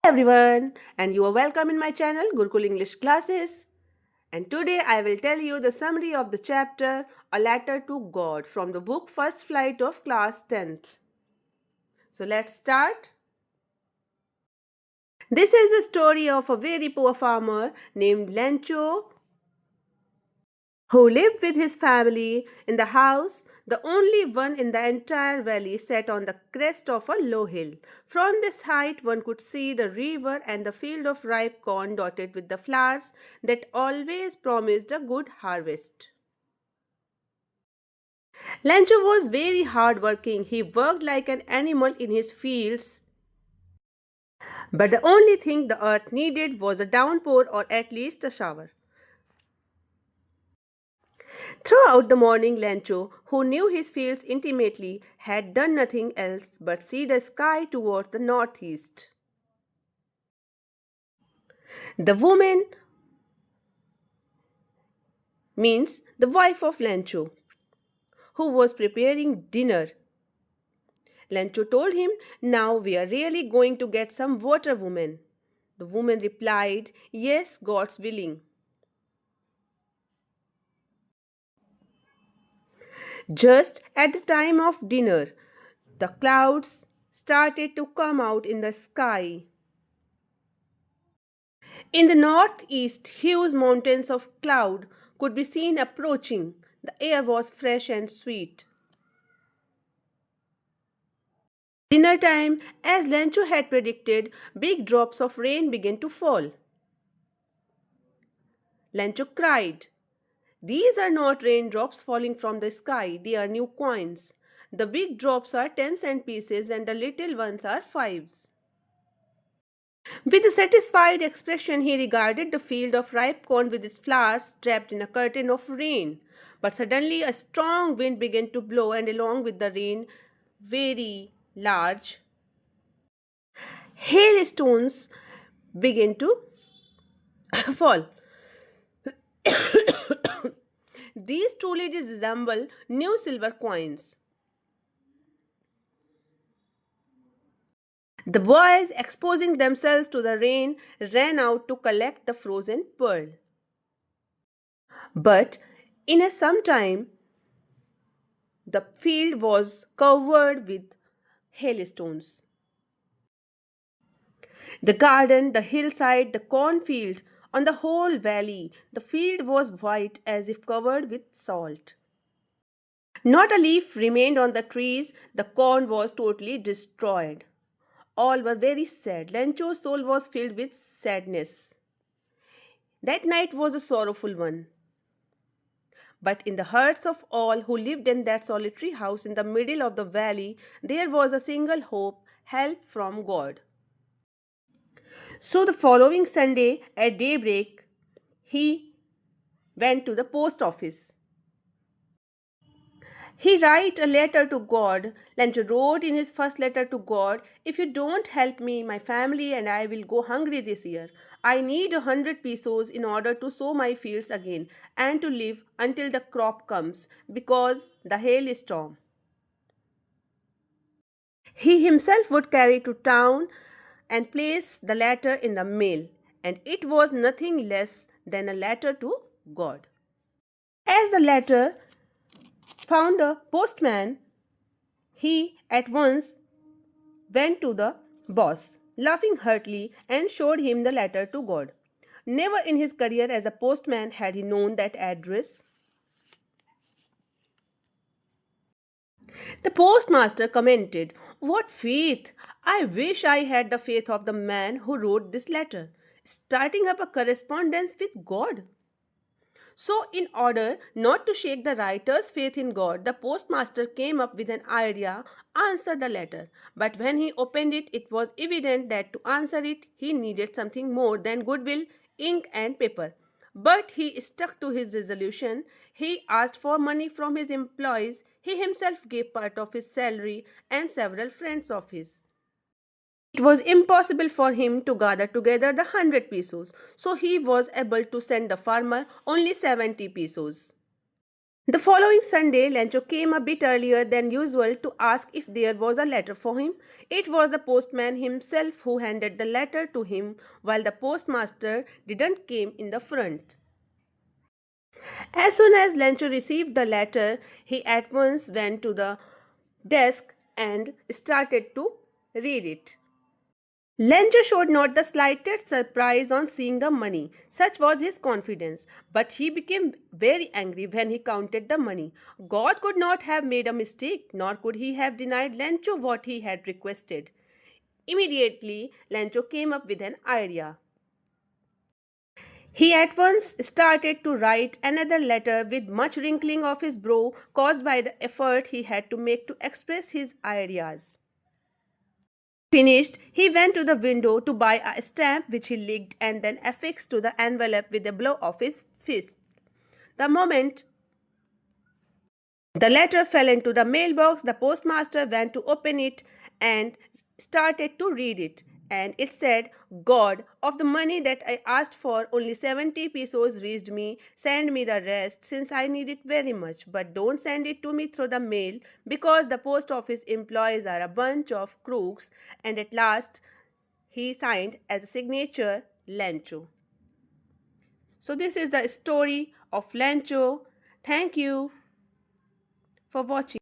Everyone, and you are welcome in my channel Gurukul English Classes. And today I will tell you the summary of the chapter A Letter to God from the book First Flight of Class 10th. So let's start. This is the story of a very poor farmer named Lencho who lived with his family in the house, the only one in the entire valley, set on the crest of a low hill. From this height, one could see the river and the field of ripe corn dotted with the flowers that always promised a good harvest. Lancho was very hard working. He worked like an animal in his fields, but the only thing the earth needed was a downpour or at least a shower. Throughout the morning, Lancho, who knew his fields intimately, had done nothing else but see the sky towards the northeast. The woman means the wife of Lancho, who was preparing dinner. Lancho told him, "Now we are really going to get some water, woman." The woman replied, "Yes, God's willing." Just at the time of dinner, the clouds started to come out in the sky. In the northeast, huge mountains of cloud could be seen approaching. The air was fresh and sweet. Dinner time, as Lancho had predicted, big drops of rain began to fall. Lancho cried, "These are not raindrops falling from the sky, they are new coins. The big drops are 10-cent pieces and the little ones are fives." With a satisfied expression, he regarded the field of ripe corn with its flowers wrapped in a curtain of rain. But suddenly a strong wind began to blow, and along with the rain, very large hailstones began to fall. These truly did resemble new silver coins. The boys, exposing themselves to the rain, ran out to collect the frozen pearl. But in a some time, the field was covered with hailstones. The garden, the hillside, the cornfield, on the whole valley, the field was white as if covered with salt. Not a leaf remained on the trees, the corn was totally destroyed. All were very sad. Lencho's soul was filled with sadness. That night was a sorrowful one. But in the hearts of all who lived in that solitary house in the middle of the valley, there was a single hope: help from God. So the following Sunday at daybreak, he went to the post office. He wrote a letter to God. Lancho wrote in his first letter to God, "If you don't help me, my family and I will go hungry this year. I need 100 pesos in order to sow my fields again and to live until the crop comes because the hailstorm." He himself would carry to town and place the letter in the mail, and it was nothing less than a letter to God. As the letter found a postman, he at once went to the boss, laughing heartily, and showed him the letter to God. Never in his career as a postman had he known that address. The postmaster commented, "What faith! I wish I had the faith of the man who wrote this letter, starting up a correspondence with God." So, in order not to shake the writer's faith in God, the postmaster came up with an idea: answer the letter. But when he opened it, it was evident that to answer it, he needed something more than goodwill, ink, and paper. But he stuck to his resolution. He asked for money from his employees. He himself gave part of his salary and several friends of his. It was impossible for him to gather together the 100 pesos, so he was able to send the farmer only 70 pesos. The following Sunday, Lencho came a bit earlier than usual to ask if there was a letter for him. It was the postman himself who handed the letter to him, while the postmaster didn't came in the front. As soon as Lencho received the letter, he at once went to the desk and started to read it. Lencho showed not the slightest surprise on seeing the money. Such was his confidence. But he became very angry when he counted the money. God could not have made a mistake, nor could he have denied Lencho what he had requested. Immediately, Lencho came up with an idea. He at once started to write another letter with much wrinkling of his brow caused by the effort he had to make to express his ideas. Finished, he went to the window to buy a stamp which he licked and then affixed to the envelope with a blow of his fist. The moment the letter fell into the mailbox, the postmaster went to open it and started to read it. And it said, God, of the money that I asked for, only 70 pesos reached me. Send me the rest since I need it very much. But don't send it to me through the mail because the post office employees are a bunch of crooks. And at last, he signed as a signature Lencho. So, this is the story of Lencho. Thank you for watching.